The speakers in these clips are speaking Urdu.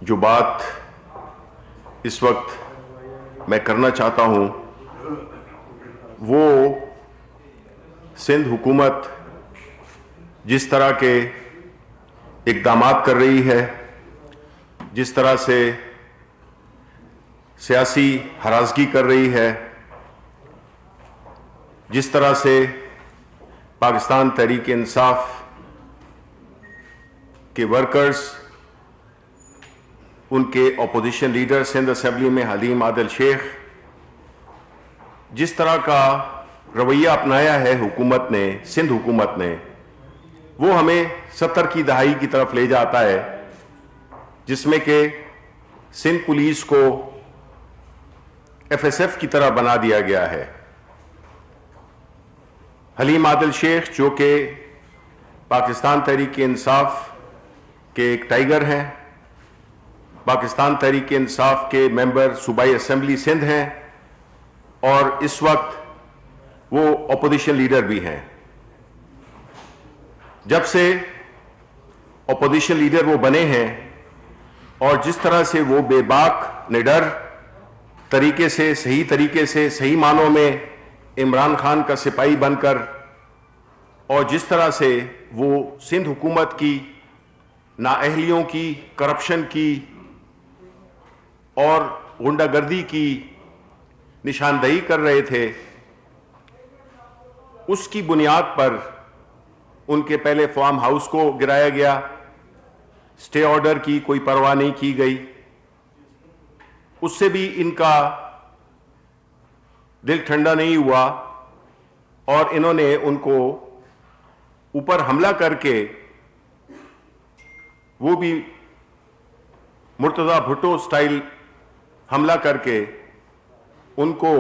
جو بات اس وقت میں کرنا چاہتا ہوں وہ سندھ حکومت جس طرح کے اقدامات کر رہی ہے، جس طرح سے سیاسی ہراسگی کر رہی ہے، جس طرح سے پاکستان تحریک انصاف کے ورکرز، ان کے اپوزیشن لیڈر سندھ اسمبلی میں حلیم عادل شیخ جس طرح کا رویہ اپنایا ہے حکومت نے، سندھ حکومت نے، وہ ہمیں 70 کی دہائی کی طرف لے جاتا ہے، جس میں کہ سندھ پولیس کو FSF کی طرح بنا دیا گیا ہے۔ حلیم عادل شیخ جو کہ پاکستان تحریک انصاف کے ایک ٹائیگر ہیں، پاکستان تحریک انصاف کے ممبر صوبائی اسمبلی سندھ ہیں، اور اس وقت وہ اپوزیشن لیڈر بھی ہیں۔ جب سے اپوزیشن لیڈر وہ بنے ہیں اور جس طرح سے وہ بے باک نڈر طریقے سے، صحیح طریقے سے، صحیح معنوں میں عمران خان کا سپاہی بن کر، اور جس طرح سے وہ سندھ حکومت کی نااہلیوں کی، کرپشن کی اور غنڈہ گردی کی نشاندہی کر رہے تھے، اس کی بنیاد پر ان کے پہلے فارم ہاؤس کو گرایا گیا، سٹے آرڈر کی کوئی پرواہ نہیں کی گئی، اس سے بھی ان کا دل ٹھنڈا نہیں ہوا، اور انہوں نے ان کو اوپر حملہ کر کے، وہ بھی مرتضی بھٹو سٹائل حملہ کر کے ان کو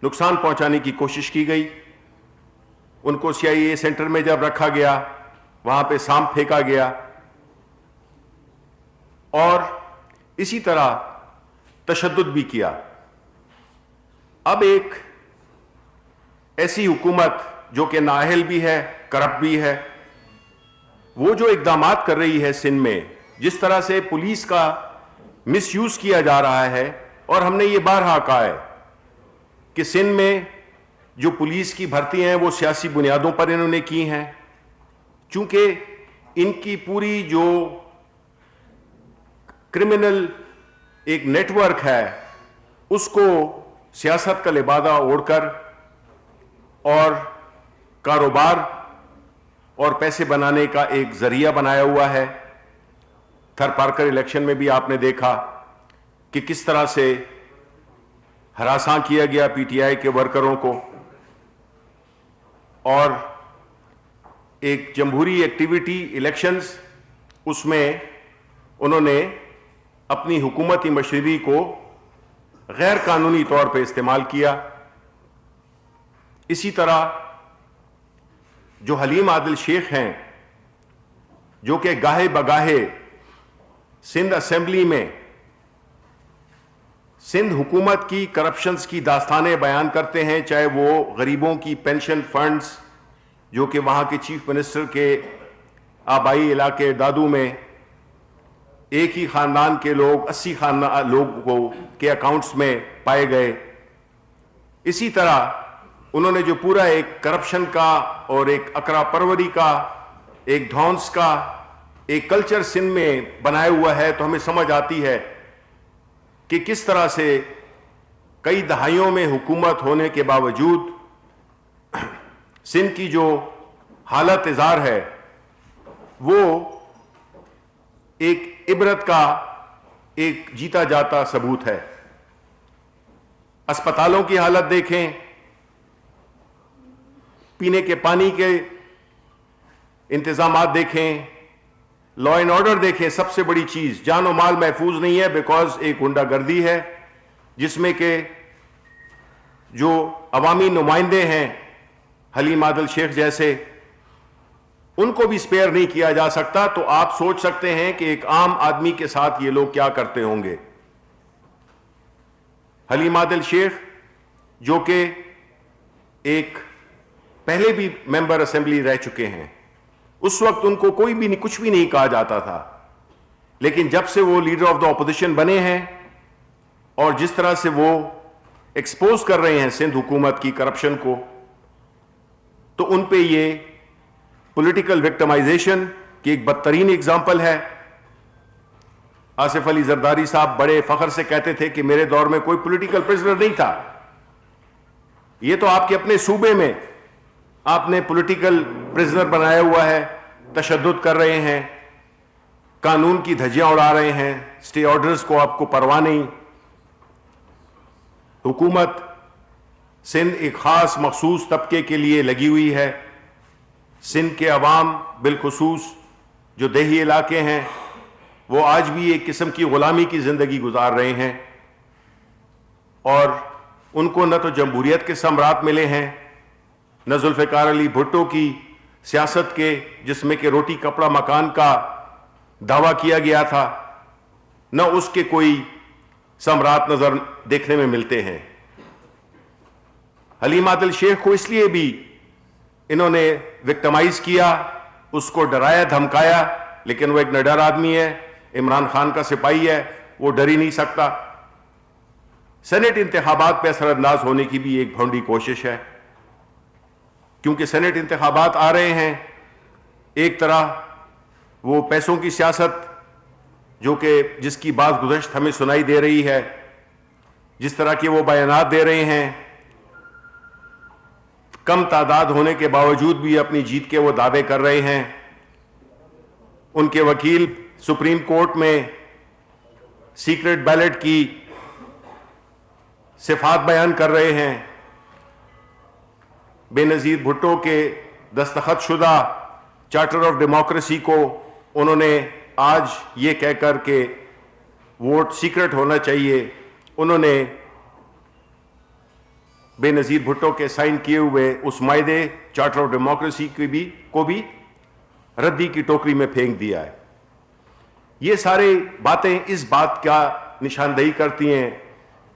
نقصان پہنچانے کی کوشش کی گئی۔ ان کو CIA سینٹر میں جب رکھا گیا، وہاں پہ سانپ پھینکا گیا، اور اسی طرح تشدد بھی کیا۔ اب ایک ایسی حکومت جو کہ نااہل بھی ہے، کرپٹ بھی ہے، وہ جو اقدامات کر رہی ہے سندھ میں، جس طرح سے پولیس کا مس یوز کیا جا رہا ہے، اور ہم نے یہ بارہا کہا ہے کہ سندھ میں جو پولیس کی بھرتی ہیں وہ سیاسی بنیادوں پر انہوں نے کی ہیں، چونکہ ان کی پوری جو کرمنل ایک نیٹ ورک ہے، اس کو سیاست کا لبادہ اوڑھ کر اور کاروبار اور پیسے بنانے کا ایک ذریعہ بنایا ہوا ہے۔ تھر پارکر الیکشن میں بھی آپ نے دیکھا کہ کس طرح سے ہراساں کیا گیا PTI کے ورکروں کو، اور ایک جمہوری ایکٹیویٹی الیکشنز، اس میں انہوں نے اپنی حکومتی مشینری کو غیر قانونی طور پہ استعمال کیا۔ اسی طرح جو حلیم عادل شیخ ہیں، جو کہ گاہے بگاہے سندھ اسمبلی میں سندھ حکومت کی کرپشنز کی داستانیں بیان کرتے ہیں، چاہے وہ غریبوں کی پینشن فنڈز، جو کہ وہاں کے چیف منسٹر کے آبائی علاقے دادو میں ایک ہی خاندان کے لوگ 80 لوگوں کے اکاؤنٹس میں پائے گئے۔ اسی طرح انہوں نے جو پورا ایک کرپشن کا اور ایک اکرا پروری کا، ایک ڈھونس کا ایک کلچر سندھ میں بنایا ہوا ہے، تو ہمیں سمجھ آتی ہے کہ کس طرح سے کئی دہائیوں میں حکومت ہونے کے باوجود سندھ کی جو حالت اظہار ہے وہ ایک عبرت کا ایک جیتا جاتا ثبوت ہے۔ اسپتالوں کی حالت دیکھیں، پینے کے پانی کے انتظامات دیکھیں، لا اینڈ آرڈر دیکھیں، سب سے بڑی چیز جان و مال محفوظ نہیں ہے، بیکاز ایک غنڈہ گردی ہے جس میں کہ جو عوامی نمائندے ہیں حلیم عادل شیخ جیسے، ان کو بھی سپیئر نہیں کیا جا سکتا۔ تو آپ سوچ سکتے ہیں کہ ایک عام آدمی کے ساتھ یہ لوگ کیا کرتے ہوں گے۔ حلیم عادل شیخ جو کہ ایک پہلے بھی ممبر اسمبلی رہ چکے ہیں، اس وقت ان کو کوئی بھی کچھ بھی نہیں کہا جاتا تھا، لیکن جب سے وہ لیڈر آف دا اپوزیشن بنے ہیں اور جس طرح سے وہ ایکسپوز کر رہے ہیں سندھ حکومت کی کرپشن کو, تو ان پہ یہ پولیٹیکل وکٹمائزیشن کی ایک بدترین اگزامپل ہے. آصف علی زرداری صاحب بڑے فخر سے کہتے تھے کہ میرے دور میں کوئی پولیٹیکل پرزنر نہیں تھا. یہ تو آپ کے اپنے صوبے میں آپ نے پولیٹیکل پرزنر بنایا ہوا ہے, تشدد کر رہے ہیں, قانون کی دھجیاں اڑا رہے ہیں, اسٹے آرڈرز کو آپ کو پرواہ نہیں. حکومت سندھ ایک خاص مخصوص طبقے کے لیے لگی ہوئی ہے. سندھ کے عوام بالخصوص جو دیہی علاقے ہیں وہ آج بھی ایک قسم کی غلامی کی زندگی گزار رہے ہیں, اور ان کو نہ تو جمہوریت کے ثمرات ملے ہیں, نہ ذوالفقار علی بھٹو کی سیاست کے جس میں کہ روٹی کپڑا مکان کا دعویٰ کیا گیا تھا, نہ اس کے کوئی ثمرات نظر دیکھنے میں ملتے ہیں. حلیم عادل شیخ کو اس لیے بھی انہوں نے وکٹمائز کیا, اس کو ڈرایا دھمکایا, لیکن وہ ایک نڈر آدمی ہے, عمران خان کا سپاہی ہے, وہ ڈر ہی نہیں سکتا. سینٹ انتخابات پہ اثر انداز ہونے کی بھی ایک بھونڈی کوشش ہے, کیونکہ سینٹ انتخابات آ رہے ہیں. ایک طرح وہ پیسوں کی سیاست جو کہ جس کی بات گزشت ہمیں سنائی دے رہی ہے, جس طرح کے وہ بیانات دے رہے ہیں, کم تعداد ہونے کے باوجود بھی اپنی جیت کے وہ دعوے کر رہے ہیں. ان کے وکیل سپریم کورٹ میں سیکرٹ بیلٹ کی صفات بیان کر رہے ہیں. بے نظیر بھٹو کے دستخط شدہ چارٹر آف ڈیموکریسی کو انہوں نے آج یہ کہہ کر کہ ووٹ سیکرٹ ہونا چاہیے, انہوں نے بے نظیر بھٹو کے سائن کیے ہوئے اس معاہدے چارٹر آف ڈیموکریسی کو بھی ردی کی ٹوکری میں پھینک دیا ہے. یہ سارے باتیں اس بات کا نشاندہی کرتی ہیں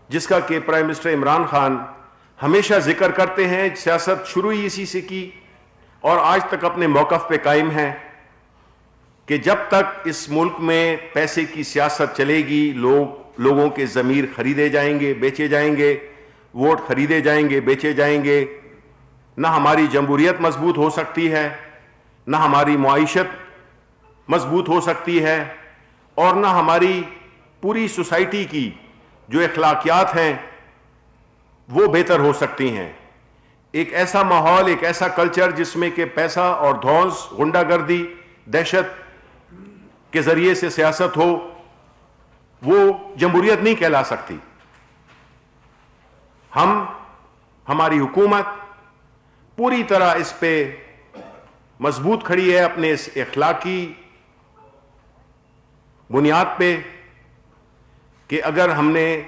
جس کا کہ پرائم منسٹر عمران خان ہمیشہ ذکر کرتے ہیں. سیاست شروع ہی اسی سے کی اور آج تک اپنے موقف پہ قائم ہیں کہ جب تک اس ملک میں پیسے کی سیاست چلے گی, لوگوں کے ضمیر خریدے جائیں گے, بیچے جائیں گے, ووٹ خریدے جائیں گے, بیچے جائیں گے, نہ ہماری جمہوریت مضبوط ہو سکتی ہے, نہ ہماری معیشت مضبوط ہو سکتی ہے, اور نہ ہماری پوری سوسائٹی کی جو اخلاقیات ہیں وہ بہتر ہو سکتی ہیں. ایک ایسا ماحول, ایک ایسا کلچر جس میں کہ پیسہ اور دھوس, غنڈہ گردی, دہشت کے ذریعے سے سیاست ہو, وہ جمہوریت نہیں کہلا سکتی. ہماری حکومت پوری طرح اس پہ مضبوط کھڑی ہے اپنے اس اخلاقی بنیاد پہ کہ اگر ہم نے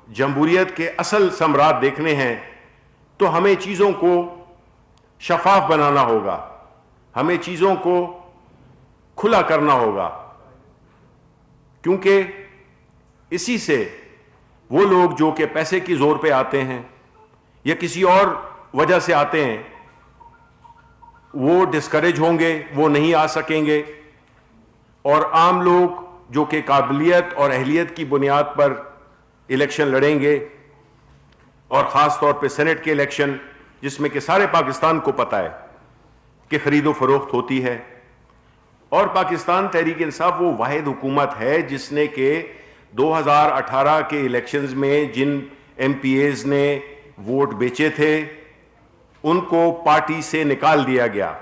جمہوریت کے اصل ثمرات دیکھنے ہیں تو ہمیں چیزوں کو شفاف بنانا ہوگا, ہمیں چیزوں کو کھلا کرنا ہوگا, کیونکہ اسی سے وہ لوگ جو کہ پیسے کی زور پہ آتے ہیں یا کسی اور وجہ سے آتے ہیں وہ ڈسکریج ہوں گے, وہ نہیں آ سکیں گے, اور عام لوگ جو کہ قابلیت اور اہلیت کی بنیاد پر الیکشن لڑیں گے, اور خاص طور پہ سینٹ کے الیکشن جس میں کہ سارے پاکستان کو پتہ ہے کہ خرید و فروخت ہوتی ہے. اور پاکستان تحریک انصاف وہ واحد حکومت ہے جس نے کہ 2018 کے الیکشنز میں جن ایم پی ایز نے ووٹ بیچے تھے ان کو پارٹی سے نکال دیا گیا.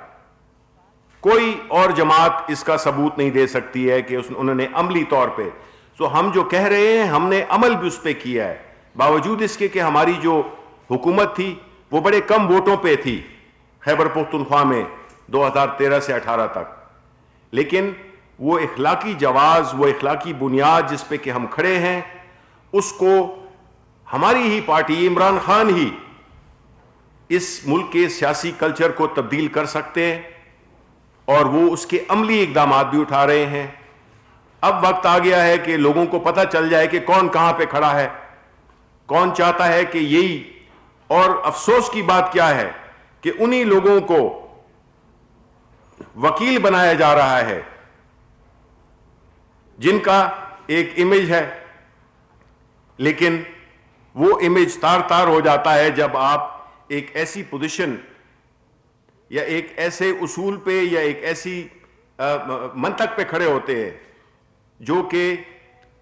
کوئی اور جماعت اس کا ثبوت نہیں دے سکتی ہے کہ انہوں نے عملی طور پہ, سو ہم جو کہہ رہے ہیں ہم نے عمل بھی اس پہ کیا ہے, باوجود اس کے کہ ہماری جو حکومت تھی وہ بڑے کم ووٹوں پہ تھی خیبر پختونخوا میں 2013 سے 18 تک, لیکن وہ اخلاقی جواز, وہ اخلاقی بنیاد جس پہ کہ ہم کھڑے ہیں اس کو ہماری ہی پارٹی, عمران خان ہی اس ملک کے سیاسی کلچر کو تبدیل کر سکتے ہیں, اور وہ اس کے عملی اقدامات بھی اٹھا رہے ہیں. اب وقت آ گیا ہے کہ لوگوں کو پتہ چل جائے کہ کون کہاں پہ کھڑا ہے, کون چاہتا ہے کہ یہی, اور افسوس کی بات کیا ہے کہ انہی لوگوں کو وکیل بنایا جا رہا ہے جن کا ایک امیج ہے، لیکن وہ امیج تار تار ہو جاتا ہے جب آپ ایک ایسی پوزیشن یا ایک ایسے اصول پہ یا ایک ایسی منطق پہ کھڑے ہوتے ہیں جو کہ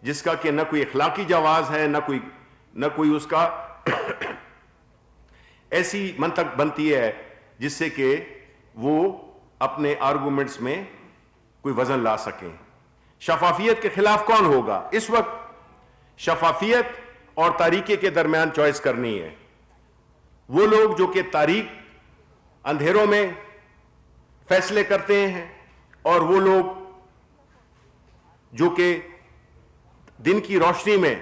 جس کا کہ نہ کوئی اخلاقی جواز ہے، نہ کوئی اس کا ایسی منطق بنتی ہے جس سے کہ وہ اپنے آرگومنٹس میں کوئی وزن لا سکیں۔ شفافیت کے خلاف کون ہوگا؟ اس وقت شفافیت اور تاریکی کے درمیان چوائس کرنی ہے۔ وہ لوگ جو کہ تاریک اندھیروں میں فیصلے کرتے ہیں، اور وہ لوگ جو کہ دن کی روشنی میں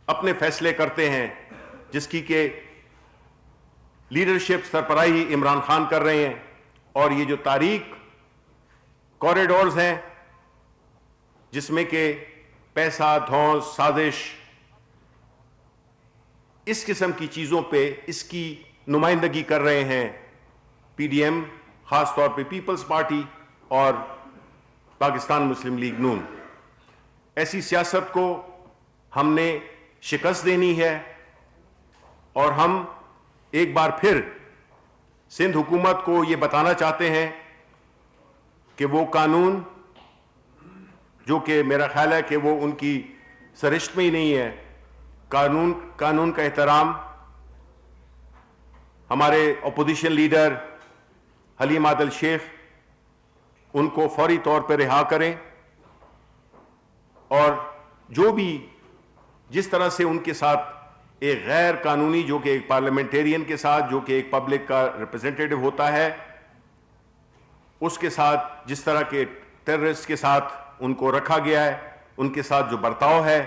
اپنے فیصلے کرتے ہیں، جس کی کہ لیڈرشپ سربراہی عمران خان کر رہے ہیں۔ اور یہ جو تاریک کوریڈورز ہیں جس میں کہ پیسہ، دھونس، سازش، اس قسم کی چیزوں پہ اس کی نمائندگی کر رہے ہیں پی ڈی ایم، خاص طور پہ پیپلز پارٹی اور پاکستان مسلم لیگ نون۔ ایسی سیاست کو ہم نے شکست دینی ہے، اور ہم ایک بار پھر سندھ حکومت کو یہ بتانا چاہتے ہیں کہ وہ قانون جو کہ میرا خیال ہے کہ وہ ان کی سرشت میں ہی نہیں ہے، قانون کا احترام، ہمارے اپوزیشن لیڈر حلیم عادل شیخ ان کو فوری طور پہ رہا کریں، اور جو بھی جس طرح سے ان کے ساتھ ایک غیر قانونی، جو کہ ایک پارلیمنٹیرین کے ساتھ، جو کہ ایک پبلک کا ریپرزینٹیٹو ہوتا ہے، اس کے ساتھ جس طرح کے ٹیررسٹ کے ساتھ ان کو رکھا گیا ہے، ان کے ساتھ جو برتاؤ ہے،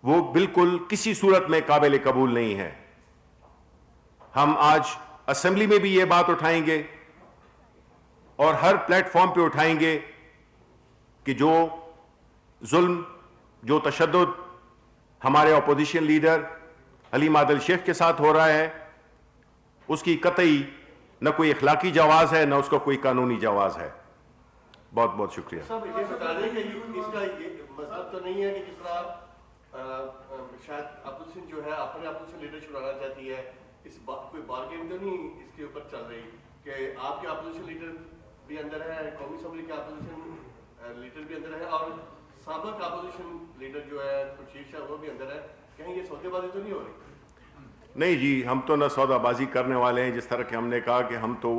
وہ بالکل کسی صورت میں قابل قبول نہیں ہے۔ ہم آج اسمبلی میں بھی یہ بات اٹھائیں گے اور ہر پلیٹ فارم پہ اٹھائیں گے کہ جو ظلم، جو تشدد ہمارے اپوزیشن لیڈر حلیم عادل شیخ کے ساتھ ہو رہا ہے، اس کی قطعی نہ کوئی اخلاقی جواز ہے، نہ اس کا کوئی قانونی جواز ہے۔ بہت بہت شکریہ۔ صاحب یہ بتا دیں کہ اس کا یہ مطلب تو نہیں ہے کہ جس طرح شاید اپوزیشن جو ہے اپنے اپوزیشن لیڈر چھڑانا چاہتی ہے، اس کوئی بارگین تو نہیں اس کے اوپر چل رہی کہ آپ کے اپوزیشن لیڈر بھی اندر ہے، قومی اسمبلی کے اپوزیشن لیڈر بھی اندر ہے، اور سابق اپوزیشن لیڈر جو ہے خورشید شاہ وہ بھی اندر ہے، کہیں یہ سودے بازی تو نہیں ہو رہی؟ نہیں جی، ہم تو نہ سودا بازی کرنے والے ہیں، جس طرح کہ ہم نے کہا کہ ہم تو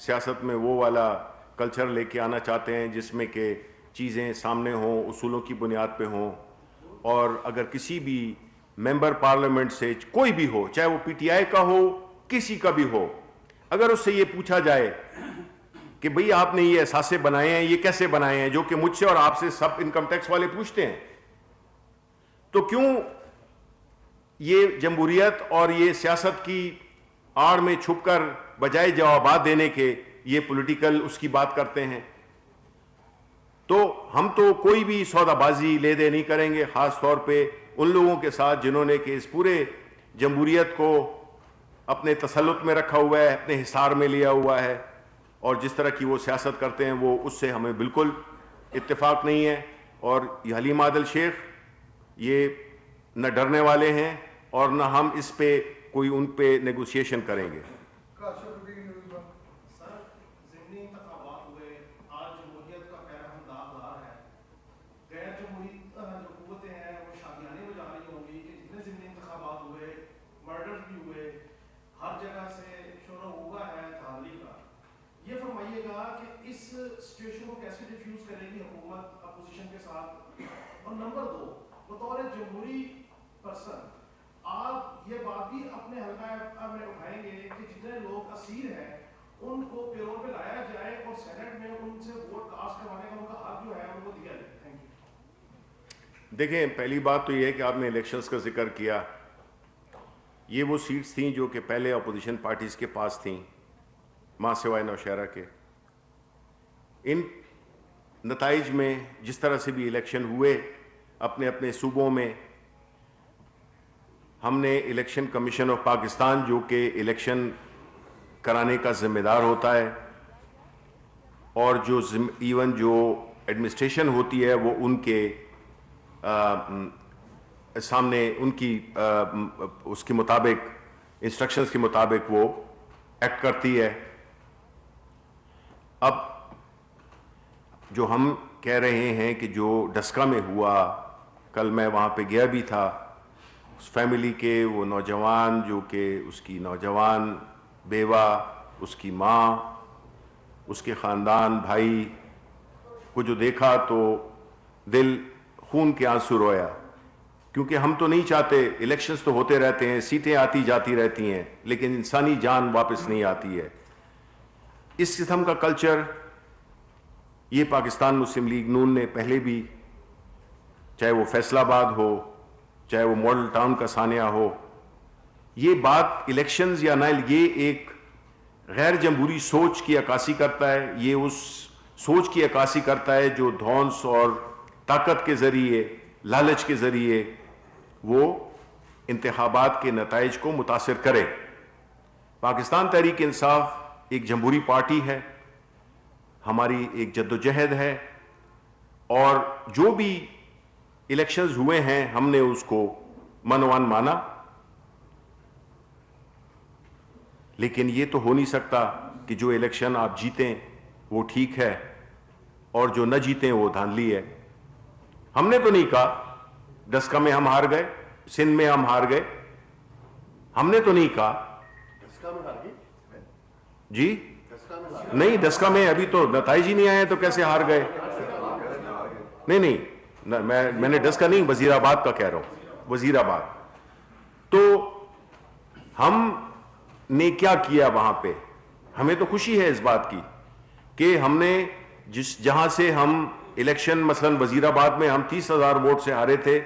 سیاست میں وہ والا کلچر لے کے آنا چاہتے ہیں جس میں کہ چیزیں سامنے ہوں، اصولوں کی بنیاد پہ ہوں، اور اگر کسی بھی ممبر پارلیمنٹ سے کوئی بھی ہو، چاہے وہ پی ٹی آئی کا ہو، کسی کا بھی ہو، اگر اس سے یہ پوچھا جائے کہ بھئی آپ نے یہ اثاثے بنائے ہیں، یہ کیسے بنائے ہیں، جو کہ مجھ سے اور آپ سے سب انکم ٹیکس والے پوچھتے ہیں، تو کیوں یہ جمہوریت اور یہ سیاست کی آڑ میں چھپ کر بجائے جوابات دینے کے یہ پولیٹیکل اس کی بات کرتے ہیں؟ تو ہم تو کوئی بھی سودا بازی لے دے نہیں کریں گے، خاص طور پہ ان لوگوں کے ساتھ جنہوں نے کہ اس پورے جمہوریت کو اپنے تسلط میں رکھا ہوا ہے، اپنے حصار میں لیا ہوا ہے، اور جس طرح کی وہ سیاست کرتے ہیں وہ اس سے ہمیں بالکل اتفاق نہیں ہے۔ اور یہ حلیم عادل شیخ یہ نہ ڈرنے والے ہیں اور نہ ہم اس پہ کوئی ان پہ نیگوسیشن کریں گے۔ اور نمبر دو، بطور جمہوری پرسن آپ یہ بات بھی اپنے حلقہ میں اٹھائیں گے کہ جتنے لوگ اسیر ہیں ان کو پیرول پہ لایا جائے اور سینٹ میں ان سے ووٹ کاسٹ کروانے کا ان کا حق جو ہے ان کو دیا جائے؟ Thank you. دیکھیں، پہلی بات تو یہ ہے کہ آپ نے الیکشنز کا ذکر کیا، یہ وہ سیٹس تھیں جو کہ پہلے اپوزیشن پارٹیز کے پاس تھیں، ماں سوائے نوشہرہ کے۔ ان نتائج میں جس طرح سے بھی الیکشن ہوئے اپنے اپنے صوبوں میں، ہم نے الیکشن کمیشن آف پاکستان جو کہ الیکشن کرانے کا ذمہ دار ہوتا ہے، اور جو ایون جو ایڈمنسٹریشن ہوتی ہے وہ ان کے سامنے ان کی اس کے مطابق انسٹرکشنز کے مطابق وہ ایکٹ کرتی ہے. اب جو ہم کہہ رہے ہیں کہ جو ڈسکا میں ہوا, کل میں وہاں پہ گیا بھی تھا, اس فیملی کے وہ نوجوان جو کہ اس کی نوجوان بیوہ, اس کی ماں, اس کے خاندان, بھائی کو جو دیکھا تو دل خون کے آنسو رویا, کیونکہ ہم تو نہیں چاہتے, الیکشنز تو ہوتے رہتے ہیں, سیٹیں آتی جاتی رہتی ہیں, لیکن انسانی جان واپس نہیں آتی ہے. اس قسم کا کلچر یہ پاکستان مسلم لیگ نون نے پہلے بھی, چاہے وہ فیصل آباد ہو, چاہے وہ ماڈل ٹاؤن کا ثانیہ ہو, یہ بات الیکشنز یا نہ, یہ ایک غیر جمہوری سوچ کی عکاسی کرتا ہے. یہ اس سوچ کی عکاسی کرتا ہے جو دھونس اور طاقت کے ذریعے, لالچ کے ذریعے وہ انتخابات کے نتائج کو متاثر کرے. پاکستان تحریک انصاف ایک جمہوری پارٹی ہے, ہماری ایک جدوجہد ہے, اور جو بھی الیکشنز ہوئے ہیں ہم نے اس کو منوان مانا. لیکن یہ تو ہو نہیں سکتا کہ جو الیکشن آپ جیتیں وہ ٹھیک ہے اور جو نہ جیتیں وہ دھاندلی ہے. ہم نے تو نہیں کہا ڈسکا میں ہم ہار گئے, سندھ میں ہم ہار گئے, ہم نے تو نہیں کہا. ڈسکا میں ہار گئی جی ڈسکا میں ہار نہیں, ڈسکا میں ابھی تو نتائج ہی نہیں آئے تو کیسے ہار گئے؟ نہیں, میں نے ڈسکا نہیں, وزیر آباد کا کہہ رہا ہوں, وزیر آباد. تو ہم نے کیا کیا وہاں پہ؟ ہمیں تو خوشی ہے اس بات کی کہ ہم نے جہاں سے ہم الیکشن مثلا وزیر آباد میں ہم 30,000 ووٹ سے ہارے تھے,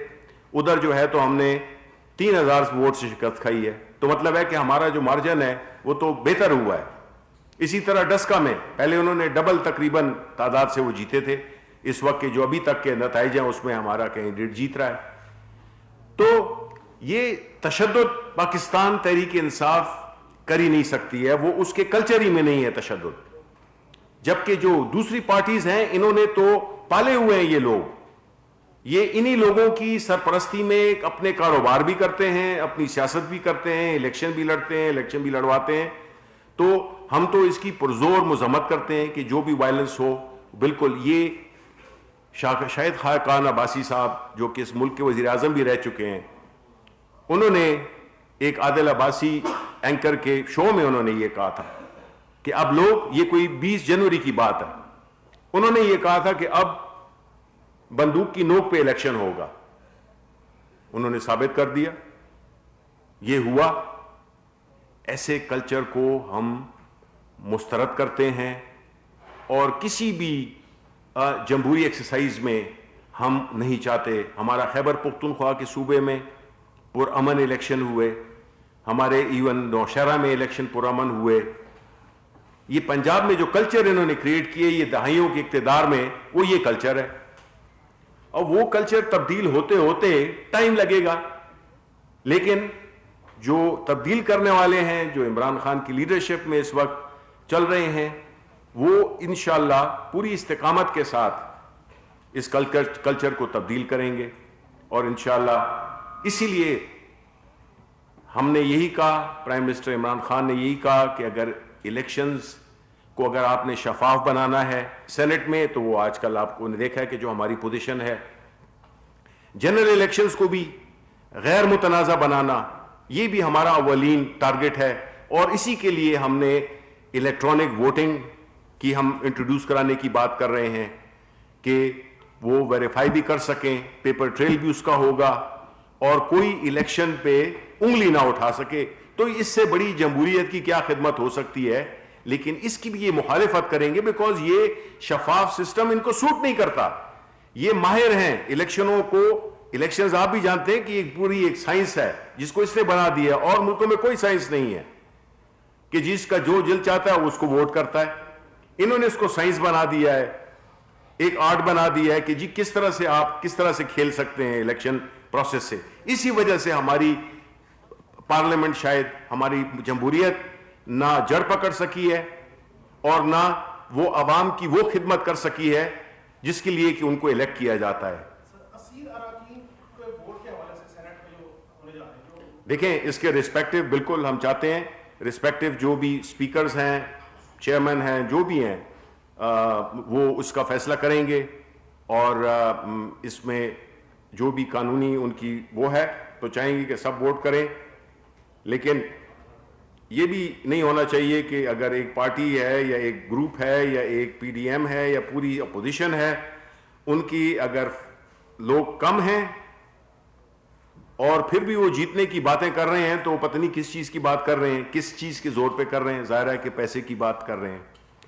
ادھر جو ہے تو ہم نے 3,000 ووٹ سے شکست کھائی ہے. تو مطلب ہے کہ ہمارا جو مارجن ہے وہ تو بہتر ہوا ہے. اسی طرح ڈسکا میں پہلے انہوں نے ڈبل تقریباً تعداد سے وہ جیتے تھے, اس وقت کے جو ابھی تک کے نتائج ہیں اس میں ہمارا کینڈیڈیٹ جیت رہا ہے. تو یہ تشدد پاکستان تحریک انصاف کر ہی نہیں سکتی ہے, وہ اس کے کلچر ہی میں نہیں ہے تشدد. جبکہ جو دوسری پارٹیز ہیں انہوں نے تو پالے ہوئے ہیں یہ لوگ, یہ انہی لوگوں کی سرپرستی میں اپنے کاروبار بھی کرتے ہیں, اپنی سیاست بھی کرتے ہیں, الیکشن بھی لڑتے ہیں, الیکشن بھی لڑواتے ہیں. تو ہم تو اس کی پرزور مذمت کرتے ہیں کہ جو بھی وائلنس ہو, بالکل یہ شاہد خاقان عباسی صاحب جو کہ اس ملک کے وزیر اعظم بھی رہ چکے ہیں, انہوں نے ایک عادل عباسی اینکر کے شو میں انہوں نے یہ کہا تھا کہ اب لوگ, یہ کوئی 20 جنوری کی بات ہے, انہوں نے یہ کہا تھا کہ اب بندوق کی نوک پہ الیکشن ہوگا. انہوں نے ثابت کر دیا, یہ ہوا. ایسے کلچر کو ہم مسترد کرتے ہیں اور کسی بھی جمہوری ایکسرسائز میں ہم نہیں چاہتے. ہمارا خیبر پختونخوا کے صوبے میں پرامن الیکشن ہوئے, ہمارے ایون نوشہرہ میں الیکشن پرامن ہوئے. یہ پنجاب میں جو کلچر انہوں نے کریٹ کیے یہ دہائیوں کے اقتدار میں, وہ یہ کلچر ہے. اور وہ کلچر تبدیل ہوتے ہوتے ٹائم لگے گا, لیکن جو تبدیل کرنے والے ہیں, جو عمران خان کی لیڈرشپ میں اس وقت چل رہے ہیں, وہ انشاءاللہ پوری استقامت کے ساتھ اس کلچر کو تبدیل کریں گے. اور انشاءاللہ اسی لیے ہم نے یہی کہا, پرائم منسٹر عمران خان نے یہی کہا کہ اگر الیکشنز کو اگر آپ نے شفاف بنانا ہے سینٹ میں, تو وہ آج کل آپ کو نے دیکھا ہے کہ جو ہماری پوزیشن ہے, جنرل الیکشنز کو بھی غیر متنازع بنانا, یہ بھی ہمارا اولین ٹارگٹ ہے. اور اسی کے لیے ہم نے الیکٹرانک ووٹنگ کی ہم انٹروڈیوس کرانے کی بات کر رہے ہیں کہ وہ ویریفائی بھی کر سکیں, پیپر ٹریل بھی اس کا ہوگا, اور کوئی الیکشن پہ انگلی نہ اٹھا سکے. تو اس سے بڑی جمہوریت کی کیا خدمت ہو سکتی ہے. لیکن اس کی بھی یہ مخالفت کریں گے بیکاز یہ شفاف سسٹم ان کو سوٹ نہیں کرتا. یہ ماہر ہیں الیکشنوں کو, الیکشنز آپ بھی جانتے ہیں کہ ایک پوری ایک سائنس ہے جس کو اس نے بنا دیا, اور ملکوں میں کوئی سائنس نہیں ہے کہ جس کا جو دل چاہتا ہے اس کو ووٹ کرتا ہے. انہوں نے اس کو سائنس بنا دیا ہے, ایک آرٹ بنا دیا ہے کہ جی کس طرح سے آپ کس طرح سے کھیل سکتے ہیں الیکشن پروسیس سے. اسی وجہ سے ہماری پارلیمنٹ, شاید ہماری جمہوریت نہ جڑ پکڑ سکی ہے اور نہ وہ عوام کی وہ خدمت کر سکی ہے جس کے لیے کہ ان کو الیکٹ کیا جاتا ہے. اسیر اراکین کو ووٹ کے حوالے سے سینٹ میں جو ہونے جا رہے ہیں, دیکھیں اس کے رسپیکٹو بالکل ہم چاہتے ہیں رسپیکٹو جو بھی اسپیکرز ہیں, چیئرمین ہیں, جو بھی ہیں وہ اس کا فیصلہ کریں گے, اور اس میں جو بھی قانونی ان کی وہ ہے تو چاہیں گے کہ سب ووٹ کریں. لیکن یہ بھی نہیں ہونا چاہیے کہ اگر ایک پارٹی ہے یا ایک گروپ ہے یا ایک پی ڈی ایم ہے یا پوری اپوزیشن ہے, ان کی اگر لوگ کم ہیں اور پھر بھی وہ جیتنے کی باتیں کر رہے ہیں تو پتہ نہیں کس چیز کی بات کر رہے ہیں, کس چیز کے زور پہ کر رہے ہیں. ظاہر ہے کہ پیسے کی بات کر رہے ہیں,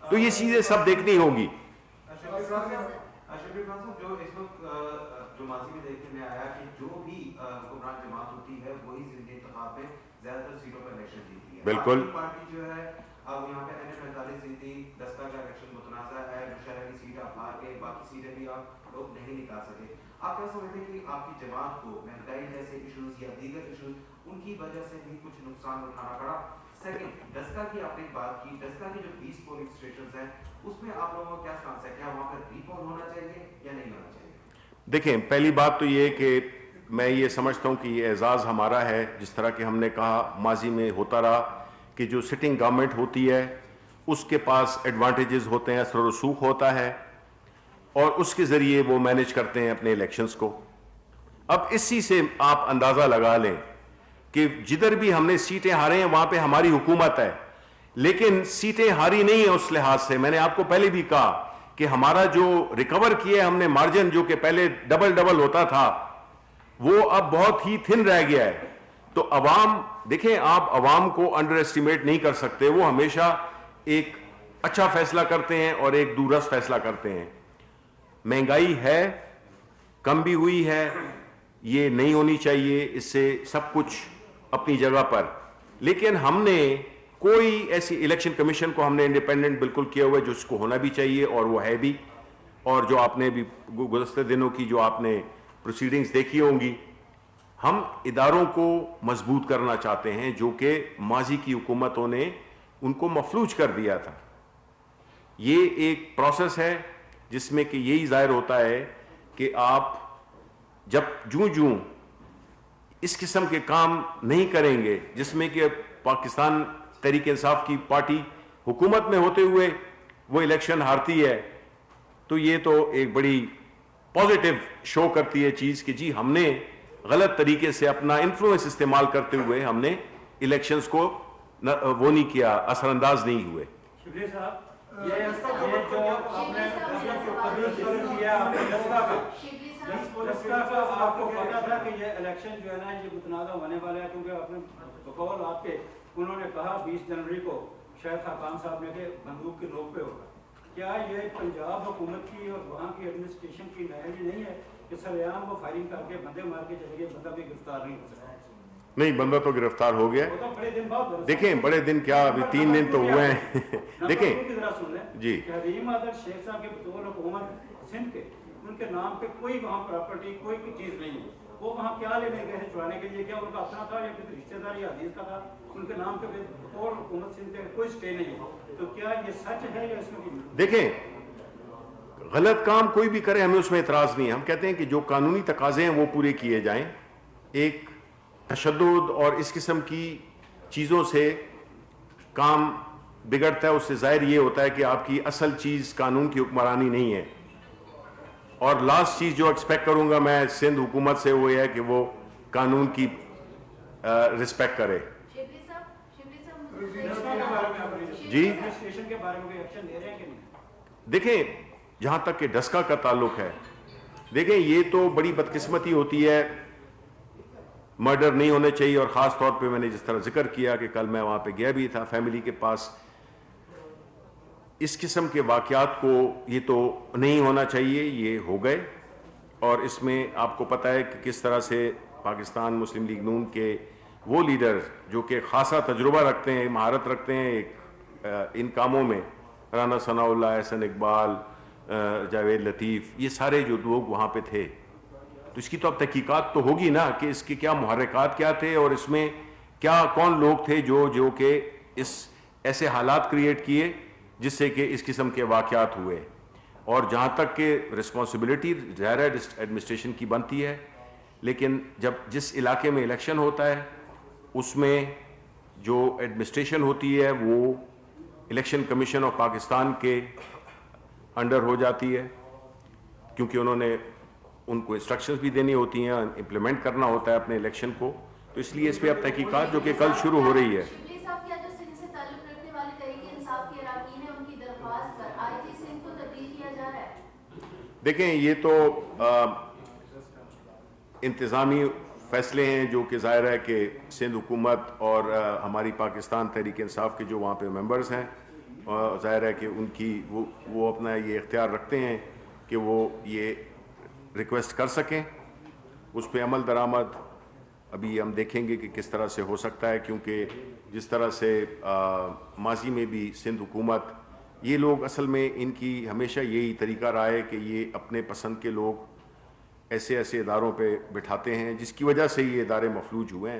تو یہ چیزیں سب دیکھنی ہوگی. جو اس وقت جو ماضی میں دیکھنے میں آیا کہ جو بھی حکمران جماعت ہوتی ہے وہی ضمنی انتخاب میں زیادہ تر سیٹوں پر الیکشن جیتی ہے. بالکل پارٹی جو ہے اب یہاں پہ N45 جیتی, 10 کا الیکشن متنازع ہے, مشاہرہ کی سیٹ آپ ہار کے, باقی سیٹیں بھی آپ لوگ نہیں نکال سکے. آپ کیا سمجھتے ہیں کہ آپ کی جماعت کو مہنگائی جیسے ایشوز یا دیگر ایشوز ان کی وجہ سے بھی کچھ نقصان اٹھانا پڑا؟ سیکنڈ, ڈسکا کی آپ نے بات کی, ڈسکا کی جو 20 پولنگ اسٹیشنز ہیں اس میں آپ لوگوں کا کیا سٹانس ہے, کیا وہاں پر ری پول ہونا چاہیے یا نہیں ہونا چاہیے؟ دیکھیں پہلی بات تو یہ کہ میں یہ سمجھتا ہوں کہ یہ اعزاز ہمارا ہے, جس طرح کہ ہم نے کہا ماضی میں ہوتا رہا کہ جو سٹنگ گورنمنٹ ہوتی ہے اس کے پاس ایڈوانٹیجز ہوتے ہیں, اثر و رسوخ ہوتا ہے, اور اس کے ذریعے وہ مینیج کرتے ہیں اپنے الیکشنز کو. اب اسی سے آپ اندازہ لگا لیں کہ جدھر بھی ہم نے سیٹیں ہارے ہیں وہاں پہ ہماری حکومت ہے, لیکن سیٹیں ہاری نہیں ہیں اس لحاظ سے. میں نے آپ کو پہلے بھی کہا کہ ہمارا جو ریکور کیا ہم نے مارجن, جو کہ پہلے ڈبل ہوتا تھا, وہ اب بہت ہی تھن رہ گیا ہے. تو عوام دیکھیں, آپ عوام کو انڈر ایسٹیمیٹ نہیں کر سکتے, وہ ہمیشہ ایک اچھا فیصلہ کرتے ہیں اور ایک دورست فیصلہ کرتے ہیں. مہنگائی ہے, کم بھی ہوئی ہے, یہ نہیں ہونی چاہیے, اس سے سب کچھ اپنی جگہ پر, لیکن ہم نے کوئی ایسی الیکشن کمیشن کو ہم نے انڈیپینڈنٹ بالکل کیا ہوا ہے, جو اس کو ہونا بھی چاہیے اور وہ ہے بھی. اور جو آپ نے بھی گزشتہ دنوں کی جو آپ نے پروسیڈنگز دیکھی ہوں گی, ہم اداروں کو مضبوط کرنا چاہتے ہیں جو کہ ماضی کی حکومتوں نے ان کو مفلوج کر دیا تھا. یہ ایک پروسیس ہے جس میں کہ یہی ظاہر ہوتا ہے کہ آپ جب جوں اس قسم کے کام نہیں کریں گے, جس میں کہ پاکستان تحریک انصاف کی پارٹی حکومت میں ہوتے ہوئے وہ الیکشن ہارتی ہے, تو یہ تو ایک بڑی پازیٹیو شو کرتی ہے چیز کہ جی ہم نے غلط طریقے سے اپنا انفلوئنس استعمال کرتے ہوئے ہم نے الیکشنز کو وہ نہیں کیا, اثر انداز نہیں ہوئے. شکریہ صاحب, یہ جو آپ نے کیا آپ کو پتا تھا کہ یہ الیکشن جو ہے نا یہ متنازع ہونے والا ہے, کیونکہ آپ نے بقول آپ کے انہوں نے کہا 20 جنوری کو شاید خاقان صاحب نے کہ بندوق کی نوک پہ ہوگا. کیا یہ پنجاب حکومت کی اور وہاں کی ایڈمنسٹریشن کی نااہلی نہیں ہے کہ سر عام وہ فائرنگ کر کے بندے مار کے چلے گئے, بندہ بھی گرفتار نہیں ہو سکتا؟ نہیں, بندہ تو گرفتار ہو گیا. دیکھیں بڑے دن کیا, ابھی 3 دن تو ہوئے ہیں. دیکھیں جی, حلیم آدر شیخ صاحب کے بطور حکومت سندھ کے, ان کے نام پہ کوئی وہاں پراپرٹی کوئی چیز نہیں ہے. وہ وہاں کیا لینے گئے ہیں چرانے کے لیے؟ کیا ان کا اپنا تھا یا کسی رشتے دار یا عزیز کا تھا؟ ان کے نام پہ بطور حکومت سندھ کے کوئی سٹے نہیں ہے. تو کیا یہ سچ ہے یا اس میں؟ دیکھیں غلط کام کوئی بھی کرے ہمیں اس میں اعتراض نہیں ہے. ہم کہتے ہیں کہ جو قانونی تقاضے ہیں وہ پورے کیے جائیں. ایک تشدد اور اس قسم کی چیزوں سے کام بگڑتا ہے, اس سے ظاہر یہ ہوتا ہے کہ آپ کی اصل چیز قانون کی حکمرانی نہیں ہے. اور لاسٹ چیز جو ایکسپیکٹ کروں گا میں سندھ حکومت سے وہ یہ ہے کہ وہ قانون کی رسپیکٹ کرے. جی دیکھیں, جہاں تک کہ ڈسکا کا تعلق ہے, دیکھیں یہ تو بڑی بدقسمتی ہوتی ہے, مرڈر نہیں ہونے چاہیے. اور خاص طور پہ میں نے جس طرح ذکر کیا کہ کل میں وہاں پہ گیا بھی تھا فیملی کے پاس, اس قسم کے واقعات کو یہ تو نہیں ہونا چاہیے, یہ ہو گئے. اور اس میں آپ کو پتہ ہے کہ کس طرح سے پاکستان مسلم لیگ نون کے وہ لیڈر جو کہ خاصا تجربہ رکھتے ہیں, مہارت رکھتے ہیں ان کاموں میں, رانا ثناء اللہ, احسن اقبال, جاوید لطیف, یہ سارے جو لوگ وہاں پہ تھے, تو اس کی تو اب تحقیقات تو ہوگی نا کہ اس کے کیا محرکات کیا تھے اور اس میں کیا کون لوگ تھے جو کہ اس ایسے حالات کریٹ کیے جس سے کہ اس قسم کے واقعات ہوئے. اور جہاں تک کہ رسپانسبلٹی ظاہر ہے ایڈمنسٹریشن کی بنتی ہے، لیکن جب جس علاقے میں الیکشن ہوتا ہے اس میں جو ایڈمنسٹریشن ہوتی ہے وہ الیکشن کمیشن آف پاکستان کے انڈر ہو جاتی ہے، کیونکہ انہوں نے ان کو انسٹرکشنز بھی دینی ہوتی ہیں، امپلیمنٹ کرنا ہوتا ہے اپنے الیکشن کو، تو اس لیے اس پہ اب تحقیقات جو کہ کل شروع ہو رہی ہے۔ شبلی صاحب، کیا جو سندھ سے تعلق رکھنے والے تحریک انصاف کے اراکین ہیں ان کی درخواست پر آئی جی سندھ کو تبدیل کیا جا رہا ہے؟ دیکھیں، یہ تو انتظامی فیصلے ہیں جو کہ ظاہر ہے کہ سندھ حکومت اور ہماری پاکستان تحریک انصاف کے جو وہاں پہ ممبرز ہیں، ظاہر ہے کہ ان کی وہ اپنا یہ اختیار رکھتے ہیں کہ وہ یہ ریکویسٹ کر سکیں، اس پہ عمل درآمد ابھی ہم دیکھیں گے کہ کس طرح سے ہو سکتا ہے، کیونکہ جس طرح سے ماضی میں بھی سندھ حکومت، یہ لوگ اصل میں ان کی ہمیشہ یہی طریقہ رہا ہے کہ یہ اپنے پسند کے لوگ ایسے اداروں پہ بٹھاتے ہیں، جس کی وجہ سے یہ ادارے مفلوج ہوئے ہیں۔